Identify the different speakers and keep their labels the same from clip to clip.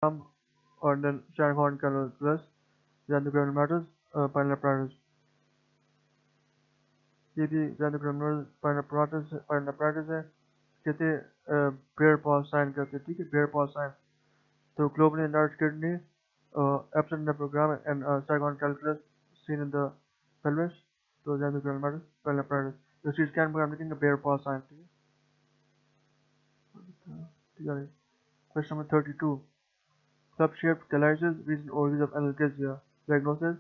Speaker 1: और then Shanghorn calculus, genitourinary matters, spinal apparatus. ये भी genitourinary spinal apparatus है, कहते bear paw sign कहते हैं, ठीक है, bear paw sign. तो globally enlarged kidney, absent in the program, and Shanghorn calculus seen in the pelvis. तो genitourinary matters, spinal apparatus. तो इसी स्कैन में हम लिखेंगे bear paw sign, ठीक है. Question number 32. Club-shaped calluses, recent origins of analgesia. Diagnosis: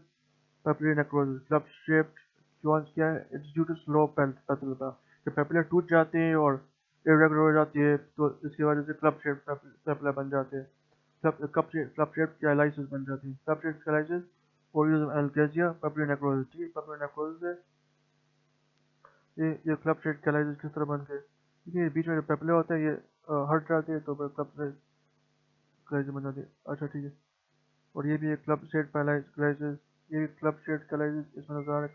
Speaker 1: papillary necrosis. Club-shaped क्योंस क्या है? It's due to slow papilla. जब papilla टूट जाते हैं और irregular हो जाती है तो इसकी वजह से club-shaped papilla बन जाते हैं. Club-shaped calluses बन जाती हैं. Club-shaped calluses, origins of analgesia, papillary necrosis. ठीक है, papillary necrosis है. ये club-shaped calluses किस तरह बन गए? ठीक है, बीच में जो papilla होता है ये हट जाते हैं तो club-shaped calluses बन जाती है. अच्छा ठीक है. और ये भी एक क्लब शेड पैरालाइसिस, ये भी क्लब शेड पैरालाइसिस, इसमें नजर आ रहा है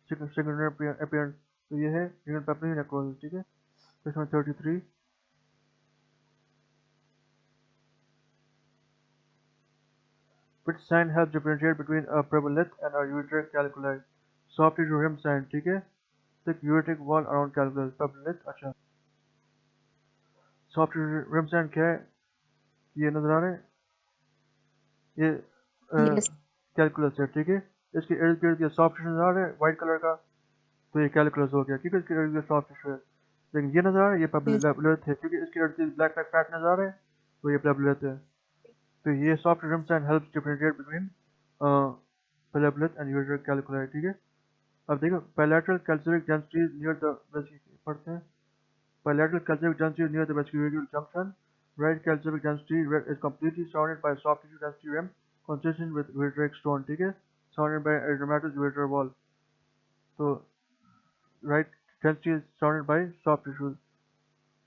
Speaker 1: सेकेंडरी अपीयरेंस. तो ये है रीनल पैपिलरी नेक्रोसिस, ठीक है. Question number 33. Which sign helps differentiate between a prebolith and a ureteric calculi? Soft tissue rim sign, ठीक है. Thick ureteric wall around calculus, prebolith. अच्छा, soft tissue rim sign क्या है? ये नजर आ रहा है, ये
Speaker 2: Yes.
Speaker 1: कैलकुलस है, ठीक है. इसके इर्द गिर्द ये सॉफ्ट टिश्यू नजर आ रहा है व्हाइट कलर का, तो ये कैलकुलस हो गया, ठीक है. इसके इर्द गिर्द सॉफ्ट टिश्यू है. लेकिन ये नजर आ रहा है ये
Speaker 2: Yes.
Speaker 1: पेबुलेट है, क्योंकि इसके इर्द गिर्द ब्लैक ब्लैक फैट नजर आ रहा है, तो ये पेबुलेट है. तो ये soft rim sign helps differentiate between phlebolith and ureter calculi, ठीक है. अब देखो, bilateral calcific densities near the पढ़ते हैं. Bilateral calcific density near the vascular junction. Right calcific density is completely surrounded by a soft tissue density rim consistent with ureteric stone, ठीक है, surrounded by a dermatous ureter wall. तो right density is surrounded by soft tissues.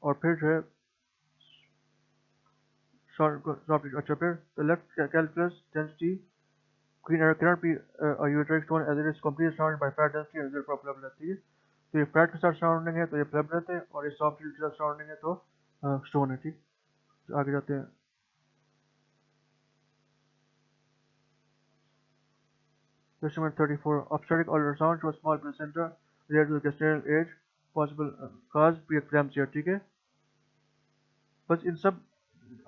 Speaker 1: और फिर जो है soft tissue. अच्छा, फिर the left calculus density cannot be a ureteric stone as it is completely surrounded by fat density and therefore pleural, ठीक है. तो ये फैट के साथ सराउंडिंग है तो ये प्लेबलेट है, और ये सॉफ्ट टिश्यू के साथ सराउंडिंग है तो स्टोन है, ठीक. तो आगे जाते हैं. Question number 34. Obstetric ultrasound shows small placenta related to the gestational age. Possible cause preeclampsia, ठीक है. बस इन सब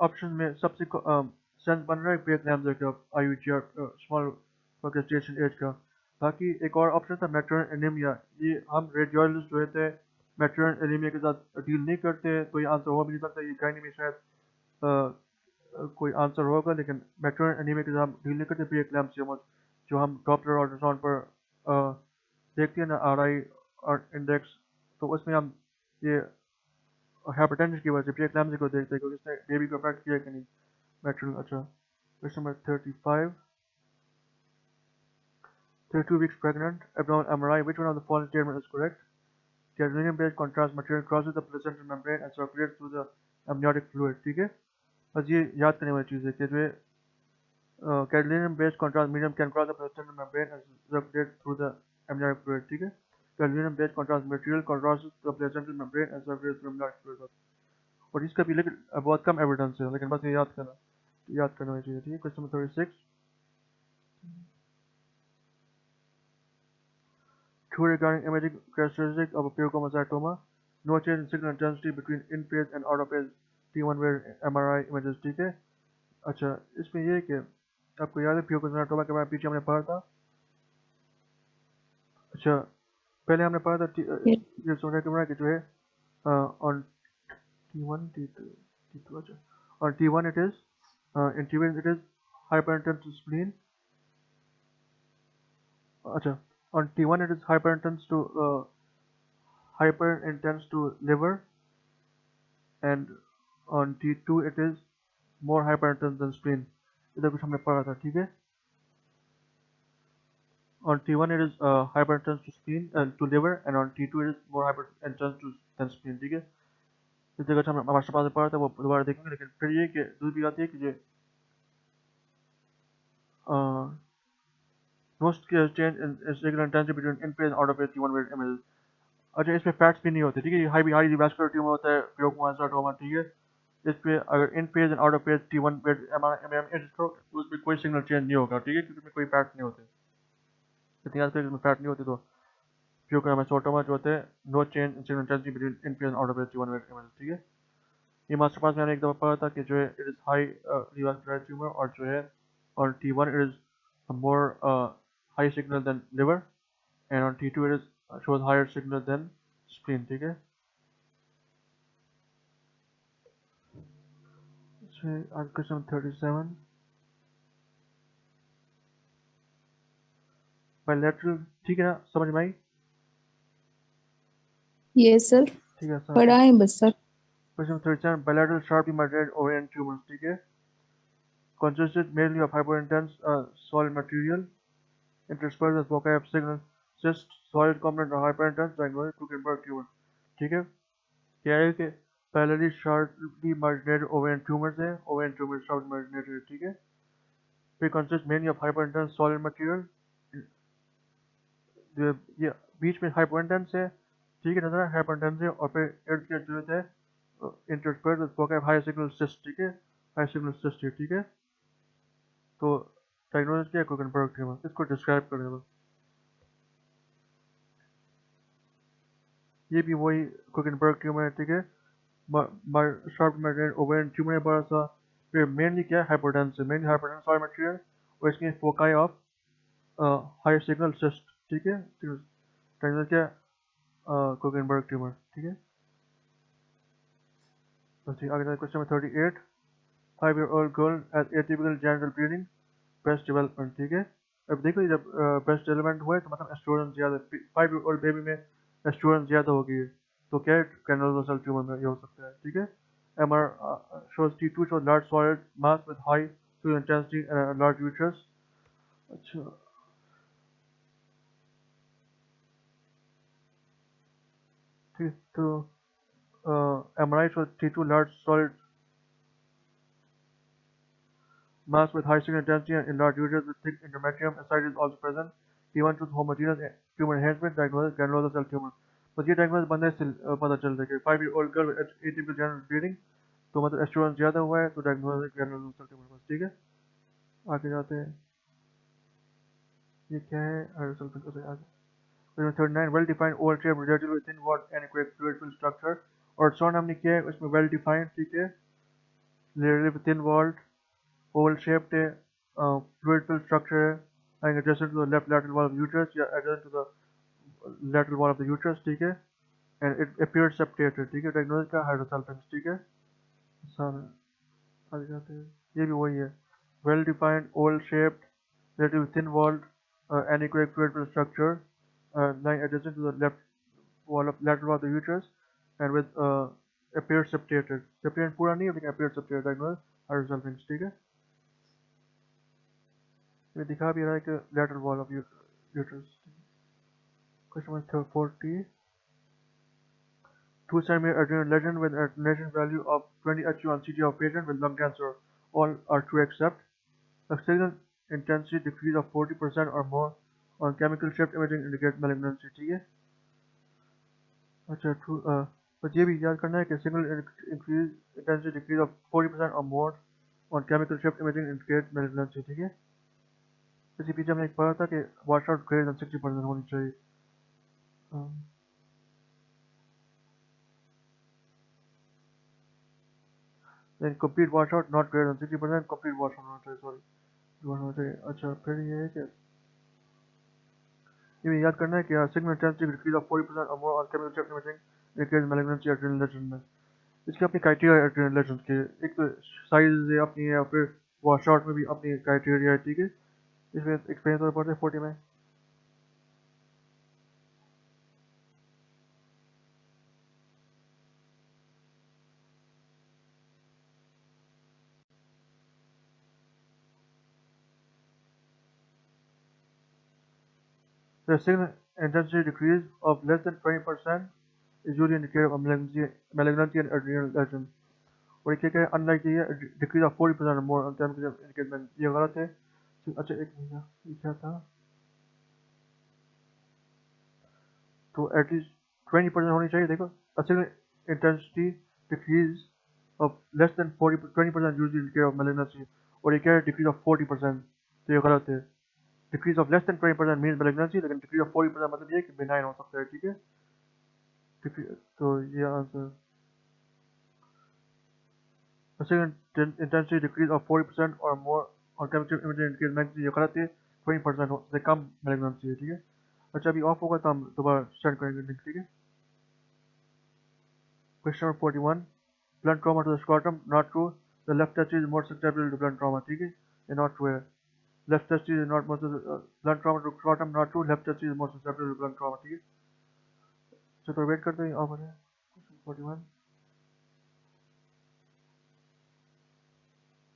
Speaker 1: ऑप्शन में सबसे सेंस बन रहा है preeclampsia का, IUGR small for gestation age का. बाकी एक और ऑप्शन था मैटरनल एनीमिया. ये हम रेडियोलॉजिस्ट जो होते हैं मैटरनल एनीमिया के साथ डील नहीं करते, तो ये आंसर हो भी नहीं सकता. ये गायनी में शायद कोई आंसर होगा, लेकिन मैटरनल एनीमिया के साथ हम डील नहीं करते. preeclampsia जो हम डॉपलर अल्ट्रासाउंड पर देखते हैं ना, RI और इंडेक्स, तो उसमें हम ये हाइपरटेंशन की वजह से preeclampsia को देखते हैं क्योंकि इसने बेबी को अफेक्ट किया कि नहीं. मैटरनल. अच्छा, question number 35. 32 weeks pregnant, abdominal MRI. Which one of the following statement is correct? Gadolinium-based contrast material crosses the placental membrane and circulates through the amniotic fluid, ठीक है. बस ये याद करने वाली चीज़ है कि जो gadolinium-based contrast medium can cross the placental membrane and circulate through the amniotic fluid, ठीक है. Gadolinium-based contrast material crosses the placental membrane and circulates through amniotic fluid. और इसका भी लेकिन बहुत कम एविडेंस है, लेकिन बस ये याद करने वाली चीज़ है, ठीक है. Question number 36. True regarding imaging characteristics of a pheochromocytoma. No change in signal intensity between in-phase and out-of-phase T1 where MRI images, ठीक है. अच्छा, इसमें ये है कि आपको याद है pheochromocytoma के बारे में पीछे हमने पढ़ा था. अच्छा, पहले हमने पढ़ा था ये सोना कि जो है on T1, T2, अच्छा, on T1 it is in T1 it is hyperintense to spleen. अच्छा, on T1 it is hyperintense to liver, and on T2 it is more hyperintense than spleen. इधर कुछ हमने पढ़ा था, ठीक है. On T1 it is hyperintense to spleen to liver, and on T2 it is more hyperintense than spleen, ठीक है. इस जगह हमने मास्टर पास में पढ़ा था, वो दोबारा देखेंगे. लेकिन फिर ये कि दूसरी बात ये कि जो most change in signal intensity between in-phase and out-of-phase T1 where images. अच्छा, इसमें फैट्स भी नहीं होते, ठीक है. हाई वास्कुलर ट्यूमर होता है pheochromocytoma, ठीक है. इस पे अगर इन phase and out of phase T1 page edit करो तो उसमें कोई सिग्नल चेंज नहीं होगा, ठीक है, क्योंकि इसमें कोई पैटर्न नहीं होते, इतनी पेज में पैटर्न नहीं होती, तो जो कि हमें शॉर्ट में जो होते हैं no change in signal intensity between in phase and out of phase T1 ठीक है। ये मास्टर पास मैंने एक दफ़ा पढ़ा था कि जो है इट इज़ हाई रिवास्कुलर ट्यूमर, और जो है और T1 it is more high signal than liver, and on T2 it is shows higher signal than spleen, ठीक है। Question 37, bilateral, ठीक है ना, समझ में आई?
Speaker 2: यस सर,
Speaker 1: ठीक है सर।
Speaker 2: पढ़ा है बस sir.
Speaker 1: Question 37, bilateral sharply marginated ovarian tumors, ठीक है, consisted mainly of hyperintense solid material interspersed with foci of signal cyst solid component or hyperintense diagnosed Kuchenberg tumor, ठीक है। क्या है कि parallelly sharply marginated ovarian tumors है, ovarian tumors sharply marginated है, ठीक है। They consist mainly of hyperintense solid material, ये बीच में hyperintense है, ठीक है, नजर hyperintense है, और फिर इर्द गिर्द जो है interspersed with foci of high signal cyst, ठीक है, high signal cyst है, ठीक है। तो डायग्नोसिस क्या है Kuchenberg tumor, इसको डिस्क्राइब करें बस। ये भी वही Kuchenberg tumor है, ठीक है, शार्प marginated ovarian tumor है बड़ा सा। फिर मेनली क्या है hypertense है, मेनली hypertense solid material, और इसमें foci of high signal cyst, ठीक है। डायग्नोसिस क्या है Kuchenberg tumor, ठीक है। आगे question number 38, 5-year-old girl has atypical genital bleeding, breast development, ठीक है। अब देखो जब breast development हुआ है तो मतलब एस्ट्रोजन ज्यादा, 5-year-old बेबी में एस्ट्रोजन ज्यादा हो गई है, तो क्या है granulosa cell tumor में ये हो सकता है, ठीक है। MR shows T2 shows large solid mass with high fluid intensity and a large uterus। अच्छा, ठीक, तो MRI shows T2 large solid mass with high signal intensity and enlarged uterus with thick endometrium. Aside is also present. T1 shows homogeneous tumor enhancement, diagnosis granulosa cell tumor। बस ये diagnosis बंदे से पता चल रहा है कि 5-year-old girl with atypical genital bleeding, तो मतलब एस्ट्रोजन ज्यादा हुआ है, तो डायग्नोसिस granulosa cell tumor, बस ठीक है। आगे जाते हैं, ये क्या है आगे 39, well defined oval shape relatively thin walled anechoic fluid filled structure, और शॉर्ट हमने किया है उसमें well defined, ठीक है, relatively thin walled oval shaped fluid filled structure है, lying adjacent to the left lateral wall of the uterus या adjacent to the lateral wall of the uterus, ठीक है, and it appears septated, ठीक है। Diagnosis का हाइड्रोसल्फेंस, ठीक है। सारे आगे जाते हैं, ये भी वही है, well defined oval shaped relatively thin walled anechoic fluid filled structure lying adjacent to the left wall of lateral wall of the uterus and with appears septated, septated पूरा नहीं है लेकिन appears septated, diagnosed हाइड्रोसल्फेंस, ठीक है। ये दिखा भी रहा है कि lateral wall of uterus। Question number 40, 2 centimeter adrenal lesion with an attenuation value of 20 HU on CT of patient with lung cancer. All are true except the signal intensity decrease of 40% or more on chemical shift imaging indicates malignancy, ठीक है। अच्छा, true, बस ये भी याद करना है कि signal increase intensity decrease of 40% or more on chemical shift imaging indicates malignancy, ठीक है। इसी पीछे हमने एक पढ़ा था कि wash out greater than 60% होनी चाहिए। then complete washout not greater than 60%, complete washout होना चाहिए, सॉरी होना चाहिए। अच्छा, फिर ये है कि ये भी याद करना है कि signal intensity decrease of 40% or more on chemical shift imaging indicates malignancy adrenal lesion में। इसके अपनी क्राइटेरिया एड्रेनल लेजन के, एक तो साइज अपनी है और फिर वॉशआउट में भी अपनी क्राइटेरिया है, ठीक है। इसमें एक्सपीरियंस और पढ़ते 40 में the signal intensity decrease of less than 20% is usually indicative of malignancy and adrenal lesion। और क्या क्या अनलाइक ये डिक्रीज ऑफ 40% और मोर इंडिकेट, ये गलत है। अच्छा, एक मिनट, ये क्या था, तो एटलीस्ट 20% होनी चाहिए। देखो, signal intensity decrease of less than 20% usually indicate of malignancy, और ये क्या है decrease of 40%, तो ये गलत है. Decrease of less than 20% means malignancy, लेकिन decrease of 40% मतलब ये कि benign हो सकता है. ठीक है, तो ये answer. The second intensity decrease of 40% or more on chemical imaging indicates malignancy, ये गलत है. 20% से कम malignancy है. ठीक है, अच्छा अभी ऑफ होगा तो हम दोबारा स्टार्ट करेंगे लिंक. ठीक है. Question number 41. Blunt trauma to the scrotum, not true. The left testis is more susceptible to blunt trauma. ठीक है, ये not true है. Left testis is not more blunt trauma to scrotum, not true. Left testis is more susceptible to blunt trauma. ठीक है, तो थोड़ा wait करते हैं. ऑफ है. Question 41.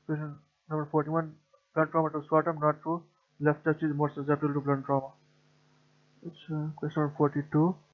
Speaker 1: Question number 41. Blunt trauma to scrotum, not true. Left testis is more susceptible to blunt trauma. It's question number 42.